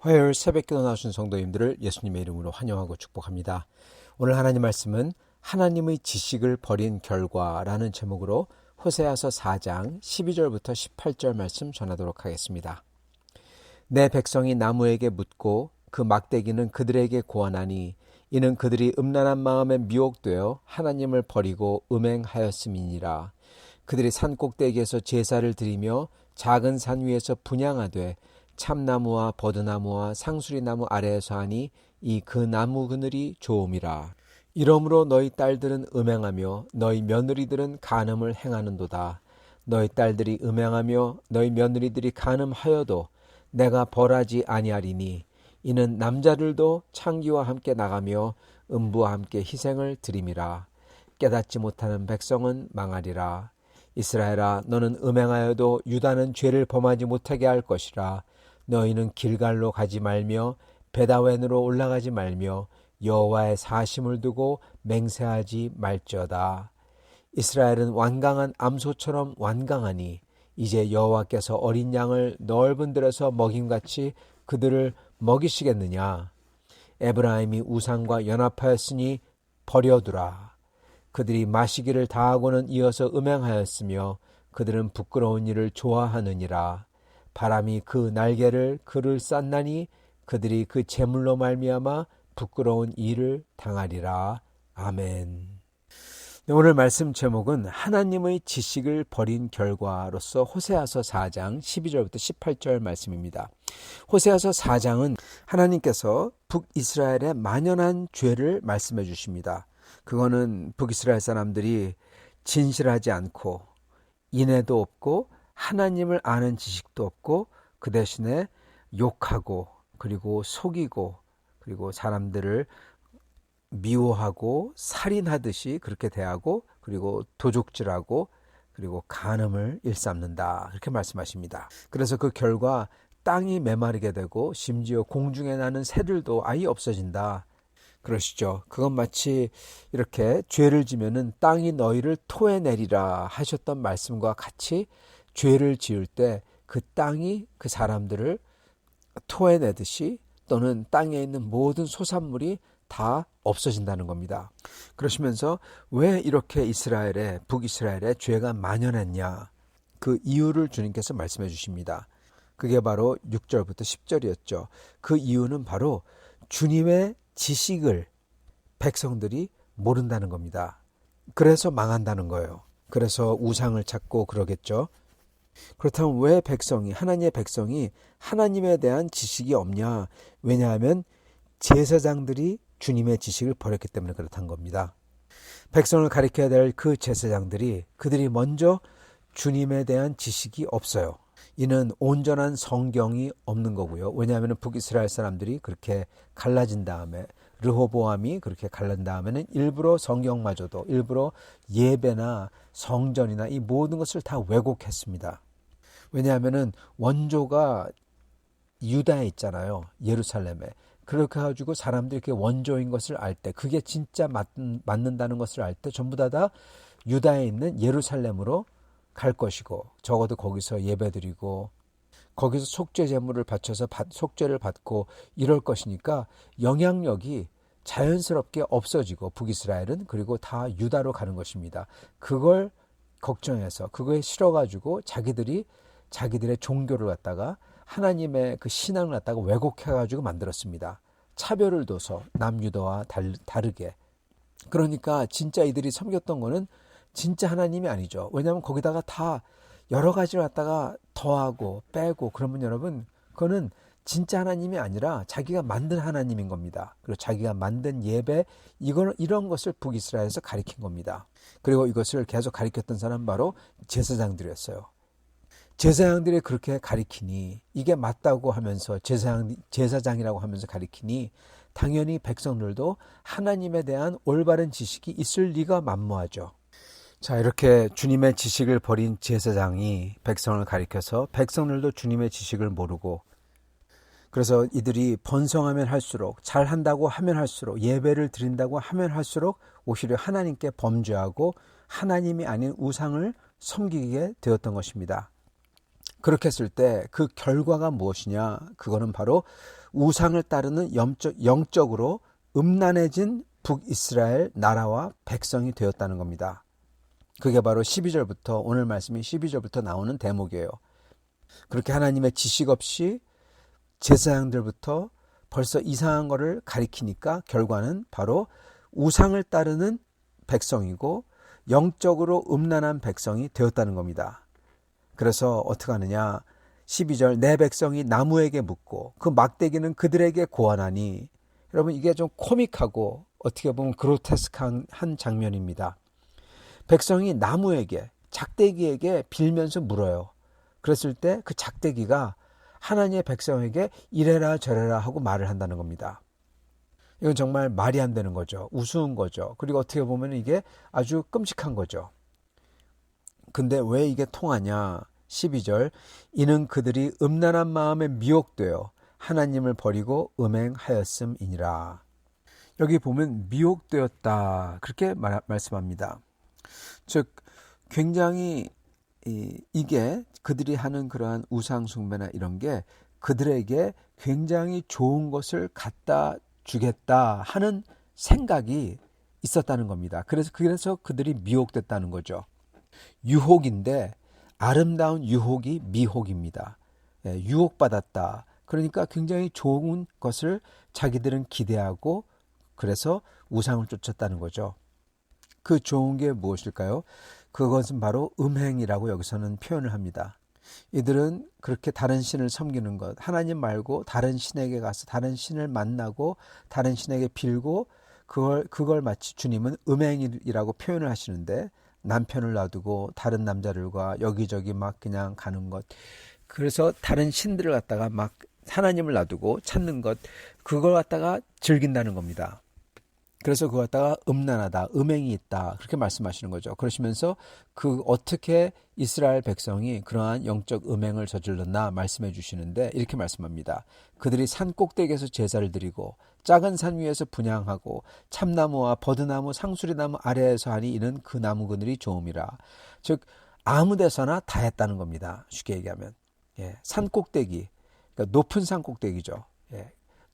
화요일 새벽기도 나오신 성도님들을 예수님의 이름으로 환영하고 축복합니다. 오늘 하나님 말씀은 하나님의 지식을 버린 결과라는 제목으로 호세아서 4장 12절부터 18절 말씀 전하도록 하겠습니다. 내 백성이 나무에게 묻고 그 막대기는 그들에게 고하나니 이는 그들이 음란한 마음에 미혹되어 하나님을 버리고 음행하였음이니라. 그들이 산 꼭대기에서 제사를 드리며 작은 산 위에서 분향하되 참나무와 버드나무와 상수리나무 아래에서 하니 이 그 나무 그늘이 좋음이라. 이러므로 너희 딸들은 음행하며 너희 며느리들은 간음을 행하는도다. 너희 딸들이 음행하며 너희 며느리들이 간음하여도 내가 벌하지 아니하리니 이는 남자들도 창기와 함께 나가며 음부와 함께 희생을 드림이라. 깨닫지 못하는 백성은 망하리라. 이스라엘아, 너는 음행하여도 유다는 죄를 범하지 못하게 할 것이라. 너희는 길갈로 가지 말며 베다웬으로 올라가지 말며 여호와의 사심을 두고 맹세하지 말지어다. 이스라엘은 완강한 암소처럼 완강하니 이제 여호와께서 어린 양을 넓은 들에서 먹임같이 그들을 먹이시겠느냐. 에브라임이 우상과 연합하였으니 버려두라. 그들이 마시기를 다하고는 이어서 음행하였으며 그들은 부끄러운 일을 좋아하느니라. 바람이 그 날개를 그를 쌌나니 그들이 그 재물로 말미암아 부끄러운 일을 당하리라. 아멘. 오늘 말씀 제목은 하나님의 지식을 버린 결과로서 호세아서 4장 12절부터 18절 말씀입니다. 호세아서 4장은 하나님께서 북이스라엘의 만연한 죄를 말씀해 주십니다. 그거는 북이스라엘 사람들이 진실하지 않고 인애도 없고 하나님을 아는 지식도 없고 그 대신에 욕하고 그리고 속이고 그리고 사람들을 미워하고 살인하듯이 그렇게 대하고 그리고 도적질하고 그리고 간음을 일삼는다, 그렇게 말씀하십니다. 그래서 그 결과 땅이 메마르게 되고 심지어 공중에 나는 새들도 아예 없어진다 그러시죠. 그건 마치 이렇게 죄를 지면은 땅이 너희를 토해내리라 하셨던 말씀과 같이 죄를 지을 때 그 땅이 그 사람들을 토해내듯이 또는 땅에 있는 모든 소산물이 다 없어진다는 겁니다. 그러시면서 왜 이렇게 북이스라엘에 죄가 만연했냐, 그 이유를 주님께서 말씀해 주십니다. 그게 바로 6절부터 10절이었죠. 그 이유는 바로 주님의 지식을 백성들이 모른다는 겁니다. 그래서 망한다는 거예요. 그래서 우상을 찾고 그러겠죠. 그렇다면 왜 하나님의 백성이 하나님에 대한 지식이 없냐? 왜냐하면 제사장들이 주님의 지식을 버렸기 때문에 그렇다는 겁니다. 백성을 가리켜야 될 그 제사장들이 그들이 먼저 주님에 대한 지식이 없어요. 이는 온전한 성경이 없는 거고요. 왜냐하면 북이스라엘 사람들이 그렇게 갈라진 다음에 르호보암이 그렇게 갈라진 다음에는 일부러 성경마저도 일부러 예배나 성전이나 이 모든 것을 다 왜곡했습니다. 왜냐하면 원조가 유다에 있잖아요. 예루살렘에. 그렇게 가지고 사람들이 이렇게 원조인 것을 알 때, 그게 진짜 맞는다는 것을 알 때 전부 다 유다에 있는 예루살렘으로 갈 것이고, 적어도 거기서 예배드리고 거기서 속죄 제물을 바쳐서 속죄를 받고 이럴 것이니까 영향력이 자연스럽게 없어지고 북이스라엘은 그리고 다 유다로 가는 것입니다. 그걸 걱정해서 그거에 싫어가지고 자기들의 종교를 갖다가 하나님의 그 신앙을 갖다가 왜곡해가지고 만들었습니다. 차별을 둬서 남유다와 다르게. 그러니까 진짜 이들이 섬겼던 거는 진짜 하나님이 아니죠. 왜냐하면 거기다가 다 여러 가지를 갖다가 더하고 빼고 그러면 여러분, 그거는 진짜 하나님이 아니라 자기가 만든 하나님인 겁니다. 그리고 자기가 만든 예배, 이런 것을 북이스라엘에서 가리킨 겁니다. 그리고 이것을 계속 가리켰던 사람 바로 제사장들이었어요. 제사장들이 그렇게 가리키니, 이게 맞다고 하면서 제사장이라고 하면서 가리키니 당연히 백성들도 하나님에 대한 올바른 지식이 있을 리가 만무하죠. 자, 이렇게 주님의 지식을 버린 제사장이 백성을 가리켜서 백성들도 주님의 지식을 모르고, 그래서 이들이 번성하면 할수록, 잘한다고 하면 할수록, 예배를 드린다고 하면 할수록 오히려 하나님께 범죄하고 하나님이 아닌 우상을 섬기게 되었던 것입니다. 그렇게 했을 때 그 결과가 무엇이냐? 그거는 바로 우상을 따르는 영적으로 음란해진 북이스라엘 나라와 백성이 되었다는 겁니다. 그게 바로 12절부터 오늘 말씀이 12절부터 나오는 대목이에요. 그렇게 하나님의 지식 없이 제사장들부터 벌써 이상한 거를 가리키니까 결과는 바로 우상을 따르는 백성이고 영적으로 음란한 백성이 되었다는 겁니다. 그래서 어떻게 하느냐? 12절 내 백성이 나무에게 묻고 그 막대기는 그들에게 고하나니. 여러분 이게 좀 코믹하고 어떻게 보면 그로테스크한 장면입니다. 백성이 나무에게 작대기에게 빌면서 물어요. 그랬을 때 그 작대기가 하나님의 백성에게 이래라 저래라 하고 말을 한다는 겁니다. 이건 정말 말이 안 되는 거죠. 우스운 거죠. 그리고 어떻게 보면 이게 아주 끔찍한 거죠. 근데 왜 이게 통하냐? 12절 이는 그들이 음란한 마음에 미혹되어 하나님을 버리고 음행하였음이니라. 여기 보면 미혹되었다 그렇게 말씀합니다. 즉 굉장히 이게 그들이 하는 그러한 우상 숭배나 이런 게 그들에게 굉장히 좋은 것을 갖다 주겠다 하는 생각이 있었다는 겁니다. 그래서 그들이 미혹됐다는 거죠. 유혹인데 아름다운 유혹이 미혹입니다. 유혹받았다. 그러니까 굉장히 좋은 것을 자기들은 기대하고 그래서 우상을 쫓았다는 거죠. 그 좋은 게 무엇일까요? 그것은 바로 음행이라고 여기서는 표현을 합니다. 이들은 그렇게 다른 신을 섬기는 것, 하나님 말고 다른 신에게 가서 다른 신을 만나고 다른 신에게 빌고 그걸 마치 주님은 음행이라고 표현을 하시는데 남편을 놔두고 다른 남자들과 여기저기 막 그냥 가는 것. 그래서 다른 신들을 갖다가 막 하나님을 놔두고 찾는 것, 그걸 갖다가 즐긴다는 겁니다. 그래서 그거 갖다가 음란하다, 음행이 있다 그렇게 말씀하시는 거죠. 그러시면서 그 어떻게 이스라엘 백성이 그러한 영적 음행을 저질렀나 말씀해 주시는데 이렇게 말씀합니다. 그들이 산 꼭대기에서 제사를 드리고 작은 산 위에서 분향하고 참나무와 버드나무, 상수리나무 아래에서 하니 이는 그 나무 그늘이 좋음이라. 즉 아무 데서나 다 했다는 겁니다. 쉽게 얘기하면 산 꼭대기, 그러니까 높은 산 꼭대기죠.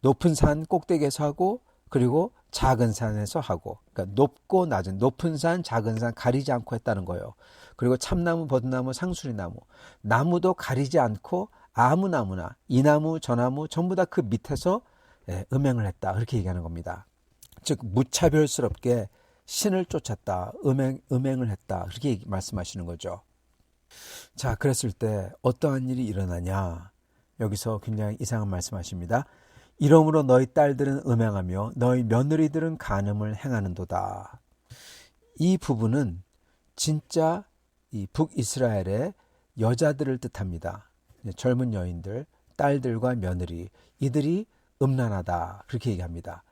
높은 산 꼭대기에서 하고 그리고 작은 산에서 하고, 그러니까 높고 낮은, 높은 산, 작은 산 가리지 않고 했다는 거예요. 그리고 참나무, 버드나무, 상수리나무, 나무도 가리지 않고 아무 나무나 이 나무, 저 나무 전부 다 그 밑에서 음행을 했다. 그렇게 얘기하는 겁니다. 즉 무차별스럽게 신을 쫓았다, 음행을 했다. 그렇게 말씀하시는 거죠. 자, 그랬을 때 어떠한 일이 일어나냐? 여기서 굉장히 이상한 말씀하십니다. 이러므로 너희 딸들은 음행하며 너희 며느리들은 간음을 행하는도다. 이 부분은 진짜 이 북이스라엘의 여자들을 뜻합니다. 젊은 여인들, 딸들과 며느리, 이들이 음란하다 그렇게 얘기합니다.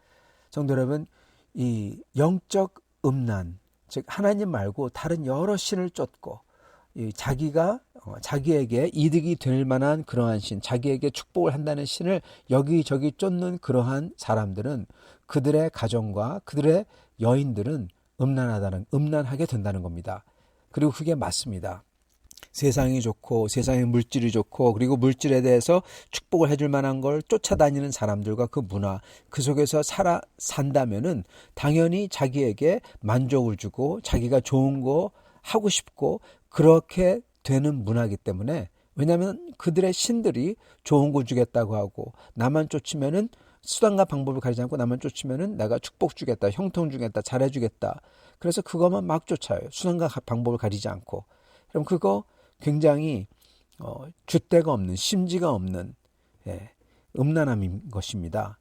성도 여러분, 이 영적 음란, 즉 하나님 말고 다른 여러 신을 쫓고 자기에게 이득이 될 만한 그러한 신, 자기에게 축복을 한다는 신을 여기저기 쫓는 그러한 사람들은 그들의 가정과 그들의 여인들은 음란하게 된다는 겁니다. 그리고 그게 맞습니다. 세상이 좋고 세상의 물질이 좋고 그리고 물질에 대해서 축복을 해줄 만한 걸 쫓아다니는 사람들과 그 문화, 그 속에서 산다면은 당연히 자기에게 만족을 주고 자기가 좋은 거 하고 싶고 그렇게 되는 문화이기 때문에, 왜냐하면 그들의 신들이 좋은 거 주겠다고 하고 나만 쫓으면은 수단과 방법을 가리지 않고 나만 쫓으면은 내가 축복 주겠다, 형통 주겠다, 잘해주겠다. 그래서 그것만 막 쫓아요. 수단과 방법을 가리지 않고. 그럼 그거 굉장히 줏대가 없는, 심지가 없는 음란함인 것입니다.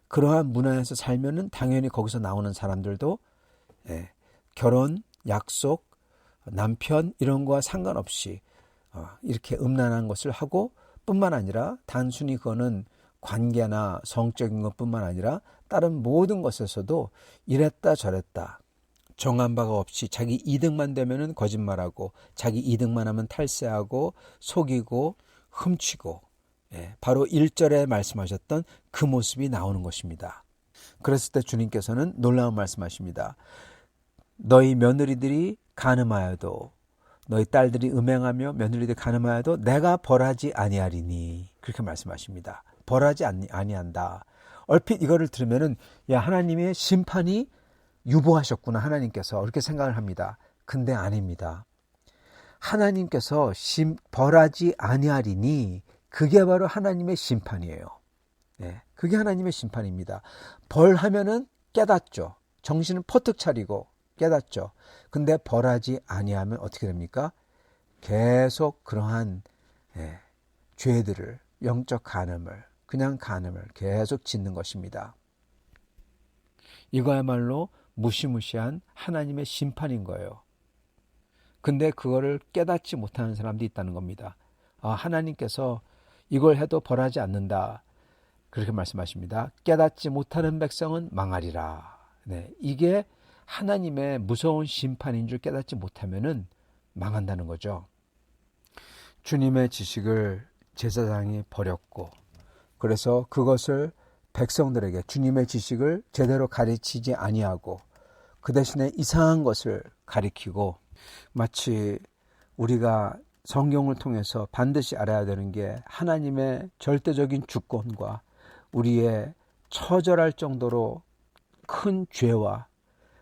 그러한 문화에서 살면은 당연히 거기서 나오는 사람들도 결혼, 약속, 남편 이런 거와 상관없이 이렇게 음란한 것을 하고 뿐만 아니라 단순히 그거는 관계나 성적인 것뿐만 아니라 다른 모든 것에서도 이랬다 저랬다 정한 바가 없이 자기 이득만 되면은 거짓말하고 자기 이득만 하면 탈세하고 속이고 훔치고 바로 1절에 말씀하셨던 그 모습이 나오는 것입니다. 그랬을 때 주님께서는 놀라운 말씀하십니다. 너희 며느리들이 간음하여도 너희 딸들이 음행하며 며느리들이 간음하여도 내가 벌하지 아니하리니 그렇게 말씀하십니다. 벌하지 아니한다. 얼핏 이거를 들으면은 야, 하나님의 심판이 유보하셨구나, 하나님께서 그렇게 생각을 합니다. 근데 아닙니다. 하나님께서 벌하지 아니하리니 그게 바로 하나님의 심판이에요. 네, 그게 하나님의 심판입니다. 벌하면은 깨닫죠. 정신을 퍼뜩 차리고 깨닫죠. 근데 벌하지 아니하면 어떻게 됩니까? 계속 그러한 죄들을, 영적 간음을, 그냥 간음을 계속 짓는 것입니다. 이거야말로 무시무시한 하나님의 심판인 거예요. 근데 그거를 깨닫지 못하는 사람도 있다는 겁니다. 하나님께서 이걸 해도 벌하지 않는다, 그렇게 말씀하십니다. 깨닫지 못하는 백성은 망하리라. 네, 이게 하나님의 무서운 심판인 줄 깨닫지 못하면은 망한다는 거죠. 주님의 지식을 제사장이 버렸고, 그래서 그것을 백성들에게 주님의 지식을 제대로 가르치지 아니하고 그 대신에 이상한 것을 가리키고, 마치 우리가 성경을 통해서 반드시 알아야 되는 게 하나님의 절대적인 주권과 우리의 처절할 정도로 큰 죄와,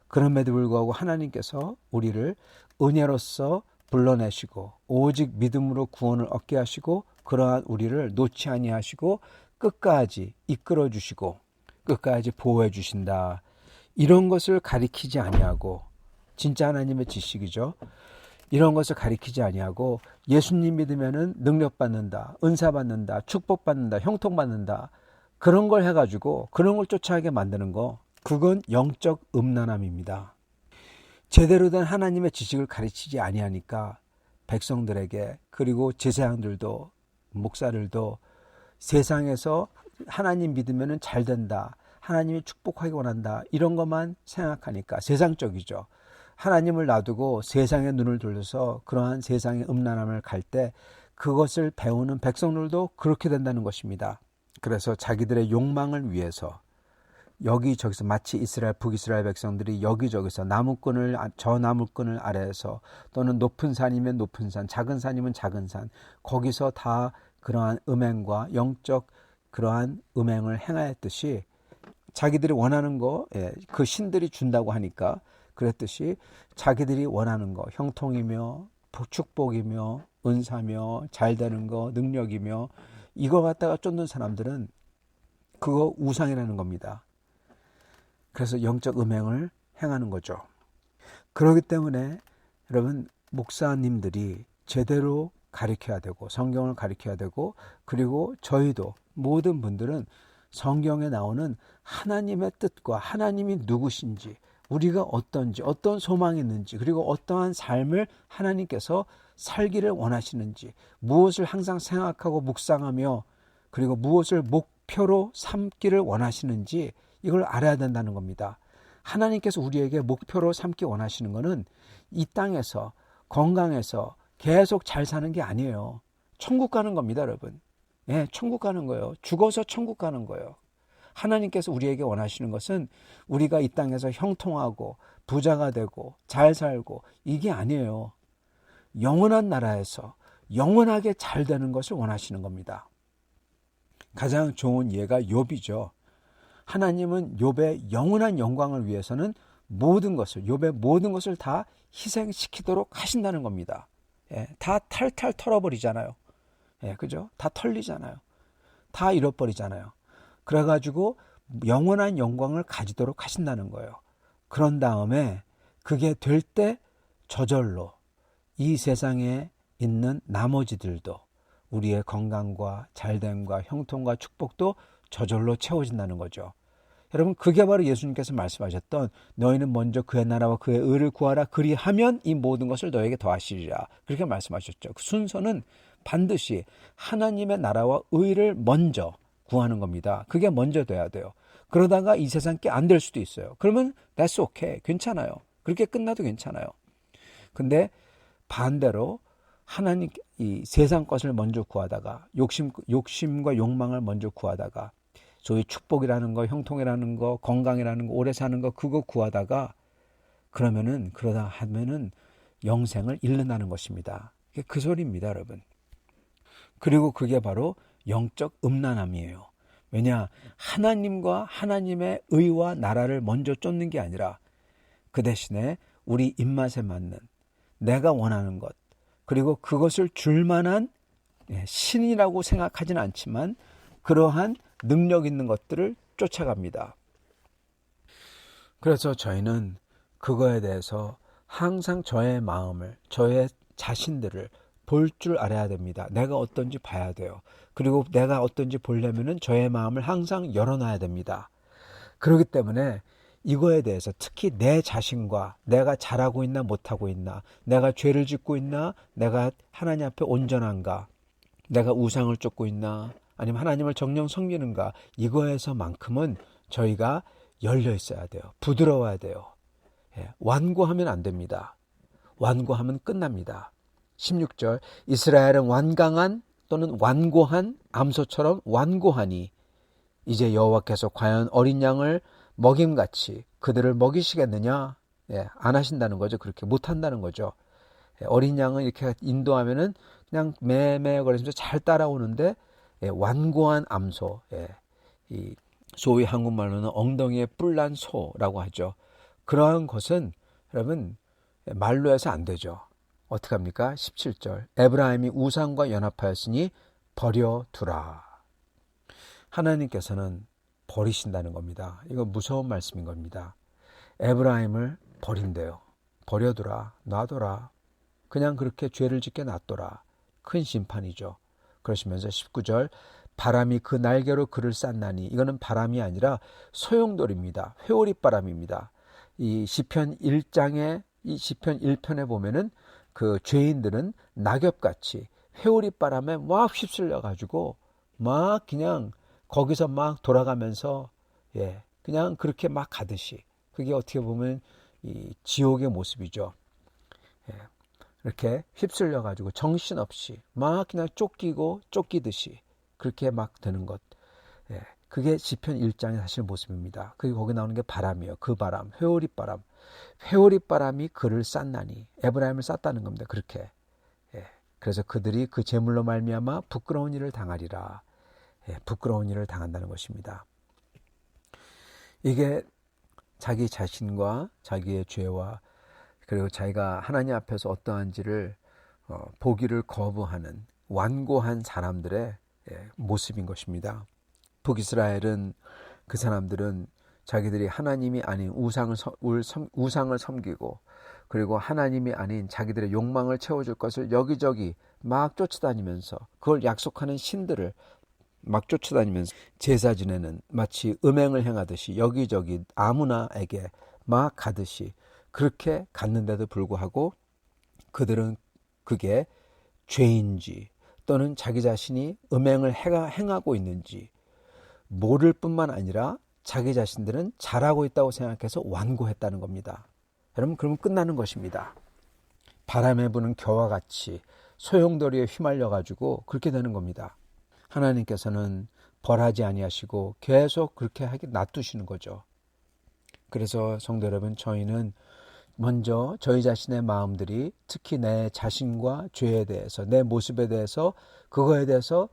그럼에도 불구하고 하나님께서 우리를 은혜로서 불러내시고 오직 믿음으로 구원을 얻게 하시고 그러한 우리를 놓지 아니하시고 끝까지 이끌어 주시고 끝까지 보호해 주신다, 이런 것을 가리키지 아니하고, 진짜 하나님의 지식이죠. 이런 것을 가리키지 아니하고 예수님 믿으면은 능력 받는다, 은사 받는다, 축복 받는다, 형통 받는다, 그런 걸 해가지고 그런 걸 쫓아가게 만드는 거, 그건 영적 음란함입니다. 제대로 된 하나님의 지식을 가르치지 아니하니까 백성들에게, 그리고 제사장들도 목사들도 세상에서 하나님 믿으면 잘 된다, 하나님이 축복하기 원한다, 이런 것만 생각하니까 세상적이죠. 하나님을 놔두고 세상의 눈을 돌려서 그러한 세상의 음란함을 갈 때 그것을 배우는 백성들도 그렇게 된다는 것입니다. 그래서 자기들의 욕망을 위해서 여기저기서, 마치 이스라엘, 북이스라엘 백성들이 여기저기서 저 나무꾼을 아래에서, 또는 높은 산이면 높은 산, 작은 산이면 작은 산, 거기서 다 그러한 음행과 영적 그러한 음행을 행하였듯이 자기들이 원하는 거, 그 신들이 준다고 하니까 그랬듯이 자기들이 원하는 거, 형통이며 축복이며 은사며 잘되는 거, 능력이며, 이거 갖다가 쫓는 사람들은 그거 우상이라는 겁니다. 그래서 영적 음행을 행하는 거죠. 그렇기 때문에 여러분, 목사님들이 제대로 가르쳐야 되고 성경을 가르쳐야 되고, 그리고 저희도 모든 분들은 성경에 나오는 하나님의 뜻과 하나님이 누구신지, 우리가 어떤지, 어떤 소망이 있는지, 그리고 어떠한 삶을 하나님께서 살기를 원하시는지, 무엇을 항상 생각하고 묵상하며 그리고 무엇을 목표로 삼기를 원하시는지, 이걸 알아야 된다는 겁니다. 하나님께서 우리에게 목표로 삼기 원하시는 것은 이 땅에서 건강해서 계속 잘 사는 게 아니에요. 천국 가는 겁니다, 여러분. 천국 가는 거예요. 죽어서 천국 가는 거예요. 하나님께서 우리에게 원하시는 것은 우리가 이 땅에서 형통하고 부자가 되고 잘 살고, 이게 아니에요. 영원한 나라에서 영원하게 잘 되는 것을 원하시는 겁니다. 가장 좋은 예가 욥이죠. 하나님은 욥의 영원한 영광을 위해서는 욥의 모든 것을 다 희생시키도록 하신다는 겁니다. 다 탈탈 털어버리잖아요. 그죠? 다 털리잖아요. 다 잃어버리잖아요. 그래가지고 영원한 영광을 가지도록 하신다는 거예요. 그런 다음에 그게 될 때 저절로 이 세상에 있는 나머지들도 우리의 건강과 잘됨과 형통과 축복도 저절로 채워진다는 거죠. 여러분, 그게 바로 예수님께서 말씀하셨던 너희는 먼저 그의 나라와 그의 의를 구하라, 그리하면 이 모든 것을 너에게 더하시리라, 그렇게 말씀하셨죠. 그 순서는 반드시 하나님의 나라와 의를 먼저 구하는 겁니다. 그게 먼저 돼야 돼요. 그러다가 이 세상 게 안 될 수도 있어요. 그러면 that's okay, 괜찮아요. 그렇게 끝나도 괜찮아요. 근데 반대로 하나님, 이 세상 것을 먼저 구하다가 욕심과 욕망을 먼저 구하다가 소위 축복이라는 거, 형통이라는 거, 건강이라는 거, 오래 사는 거, 그거 구하다가 그러다 하면은 영생을 잃는다는 것입니다. 그 소리입니다, 여러분. 그리고 그게 바로 영적 음란함이에요. 왜냐? 하나님과 하나님의 의와 나라를 먼저 쫓는 게 아니라 그 대신에 우리 입맛에 맞는 내가 원하는 것, 그리고 그것을 줄 만한 신이라고 생각하지는 않지만 그러한 능력 있는 것들을 쫓아갑니다. 그래서 저희는 그거에 대해서 항상 저의 마음을, 저의 자신들을 볼 줄 알아야 됩니다. 내가 어떤지 봐야 돼요. 그리고 내가 어떤지 보려면은 저의 마음을 항상 열어놔야 됩니다. 그렇기 때문에 이거에 대해서 특히 내 자신과 내가 잘하고 있나 못하고 있나, 내가 죄를 짓고 있나, 내가 하나님 앞에 온전한가, 내가 우상을 쫓고 있나, 아니면 하나님을 정령 섬기는가, 이거에서만큼은 저희가 열려 있어야 돼요. 부드러워야 돼요. 완고하면 안 됩니다. 완고하면 끝납니다. 16절, 이스라엘은 완강한 또는 완고한 암소처럼 완고하니 이제 여호와께서 과연 어린 양을 먹임같이 그들을 먹이시겠느냐? 안 하신다는 거죠. 그렇게 못한다는 거죠. 어린 양은 이렇게 인도하면은 그냥 매매거리면서 잘 따라오는데 완고한 암소, 이 소위 한국말로는 엉덩이에 뿔난 소라고 하죠. 그러한 것은 여러분 말로 해서 안 되죠. 어떻게 합니까? 17절, 에브라임이 우상과 연합하였으니 버려두라. 하나님께서는 버리신다는 겁니다. 이거 무서운 말씀인 겁니다. 에브라임을 버린대요. 버려두라, 놔둬라. 그냥 그렇게 죄를 짓게 놔둬라. 큰 심판이죠. 그러시면서 19절, 바람이 그 날개로 그를 쌌나니, 이거는 바람이 아니라 소용돌이입니다. 회오리바람입니다. 이 시편 1장에, 이 시편 1편에 보면은 그 죄인들은 낙엽같이 회오리바람에 막 휩쓸려 가지고 막 그냥 거기서 막 돌아가면서 그냥 그렇게 막 가듯이, 그게 어떻게 보면 이 지옥의 모습이죠. 이렇게 휩쓸려 가지고 정신없이 막 그냥 쫓기듯이 그렇게 막 되는 것. 그게 시편 1장의 사실 모습입니다. 그게 거기 나오는 게 바람이에요. 그 바람, 회오리바람. 회오리바람이 그를 쌌나니, 에브라임을 쌌다는 겁니다. 그렇게. 그래서 그들이 그 제물로 말미암아 부끄러운 일을 당하리라. 부끄러운 일을 당한다는 것입니다. 이게 자기 자신과 자기의 죄와 그리고 자기가 하나님 앞에서 어떠한지를 보기를 거부하는 완고한 사람들의 모습인 것입니다. 북이스라엘은, 그 사람들은 자기들이 하나님이 아닌 우상을 섬기고, 그리고 하나님이 아닌 자기들의 욕망을 채워줄 것을 여기저기 막 쫓아다니면서, 그걸 약속하는 신들을 막 쫓아다니면서 제사 지내는, 마치 음행을 행하듯이 여기저기 아무나에게 막 가듯이 그렇게 갔는데도 불구하고 그들은 그게 죄인지 또는 자기 자신이 음행을 행하고 있는지 모를 뿐만 아니라 자기 자신들은 잘하고 있다고 생각해서 완고했다는 겁니다. 여러분, 그러면 끝나는 것입니다. 바람에 부는 겨와 같이 소용돌이에 휘말려 가지고 그렇게 되는 겁니다. 하나님께서는 벌하지 아니하시고 계속 그렇게 하게 놔두시는 거죠. 그래서 성도 여러분, 저희는 먼저 저희 자신의 마음들이, 특히 내 자신과 죄에 대해서, 내 모습에 대해서, 그거에 대해서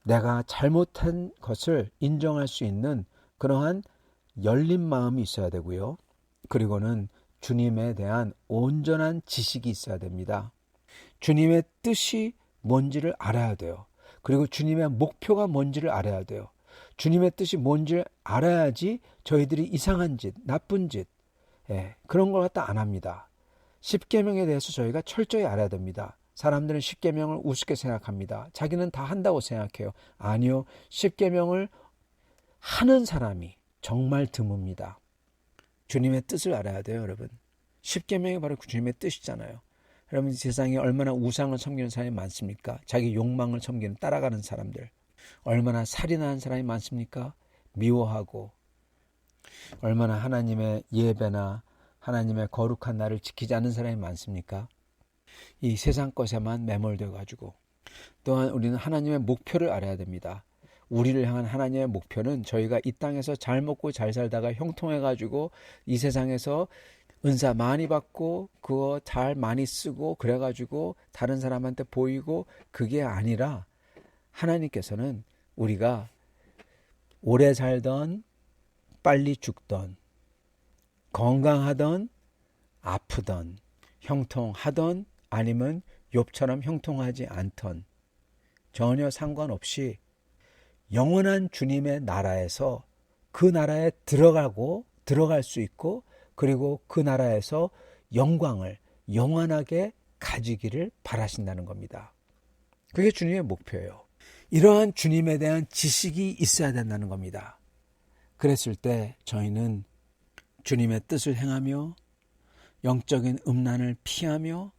내가 잘못한 것을 인정할 수 있는 그러한 열린 마음이 있어야 되고요. 그리고는 주님에 대한 온전한 지식이 있어야 됩니다. 주님의 뜻이 뭔지를 알아야 돼요. 그리고 주님의 목표가 뭔지를 알아야 돼요. 주님의 뜻이 뭔지를 알아야지 저희들이 이상한 짓, 나쁜 짓, 그런 걸 갖다 안 합니다. 십계명에 대해서 저희가 철저히 알아야 됩니다. 사람들은 십계명을 우습게 생각합니다. 자기는 다 한다고 생각해요. 아니요. 십계명을 하는 사람이 정말 드뭅니다. 주님의 뜻을 알아야 돼요, 여러분. 십계명이 바로 주님의 뜻이잖아요. 여러분, 세상에 얼마나 우상을 섬기는 사람이 많습니까? 자기 욕망을 섬기는, 따라가는 사람들. 얼마나 살인하는 사람이 많습니까? 미워하고. 얼마나 하나님의 예배나 하나님의 거룩한 날을 지키지 않는 사람이 많습니까? 이 세상 것에만 매몰되어 가지고. 또한 우리는 하나님의 목표를 알아야 됩니다. 우리를 향한 하나님의 목표는 저희가 이 땅에서 잘 먹고 잘 살다가 형통해 가지고 이 세상에서 은사 많이 받고 그거 잘 많이 쓰고 그래 가지고 다른 사람한테 보이고, 그게 아니라 하나님께서는 우리가 오래 살던 빨리 죽던 건강하던 아프던 형통하던 아니면 욥처럼 형통하지 않던 전혀 상관없이 영원한 주님의 나라에서 그 나라에 들어갈 수 있고 그리고 그 나라에서 영광을 영원하게 가지기를 바라신다는 겁니다. 그게 주님의 목표예요. 이러한 주님에 대한 지식이 있어야 된다는 겁니다. 그랬을 때 저희는 주님의 뜻을 행하며 영적인 음란을 피하며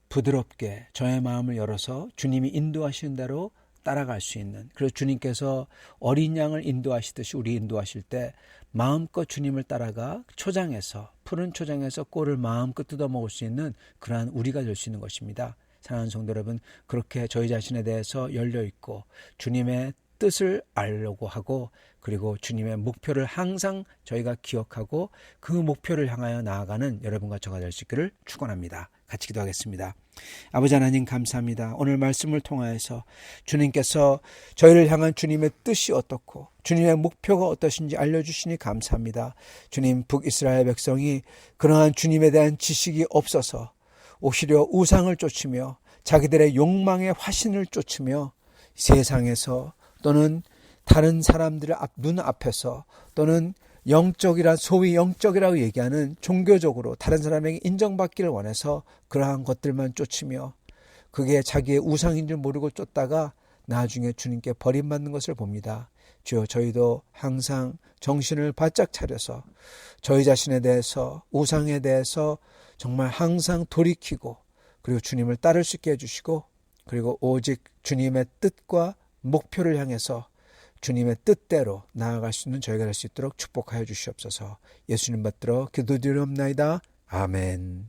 부드럽게 저의 마음을 열어서 주님이 인도하시는 대로 따라갈 수 있는, 그래서 주님께서 어린 양을 인도하시듯이 우리 인도하실 때 마음껏 주님을 따라가 푸른 초장에서 꼴을 마음껏 뜯어먹을 수 있는 그러한 우리가 될 수 있는 것입니다. 사랑하는 성도 여러분, 그렇게 저희 자신에 대해서 열려있고 주님의 뜻을 알려고 하고 그리고 주님의 목표를 항상 저희가 기억하고 그 목표를 향하여 나아가는 여러분과 저가 될 수 있기를 축원합니다. 같이 기도하겠습니다. 아버지 하나님 감사합니다. 오늘 말씀을 통하여서 주님께서 저희를 향한 주님의 뜻이 어떻고 주님의 목표가 어떠신지 알려주시니 감사합니다. 주님, 북이스라엘 백성이 그러한 주님에 대한 지식이 없어서 오히려 우상을 쫓으며 자기들의 욕망의 화신을 쫓으며 세상에서 또는 다른 사람들의 눈앞에서 또는 소위 영적이라고 얘기하는 종교적으로 다른 사람에게 인정받기를 원해서 그러한 것들만 쫓으며 그게 자기의 우상인 줄 모르고 쫓다가 나중에 주님께 버림받는 것을 봅니다. 주여, 저희도 항상 정신을 바짝 차려서 저희 자신에 대해서 우상에 대해서 정말 항상 돌이키고 그리고 주님을 따를 수 있게 해주시고 그리고 오직 주님의 뜻과 목표를 향해서 주님의 뜻대로 나아갈 수 있는 저희가 될 수 있도록 축복하여 주시옵소서. 예수님 받들어 기도드리옵나이다. 아멘.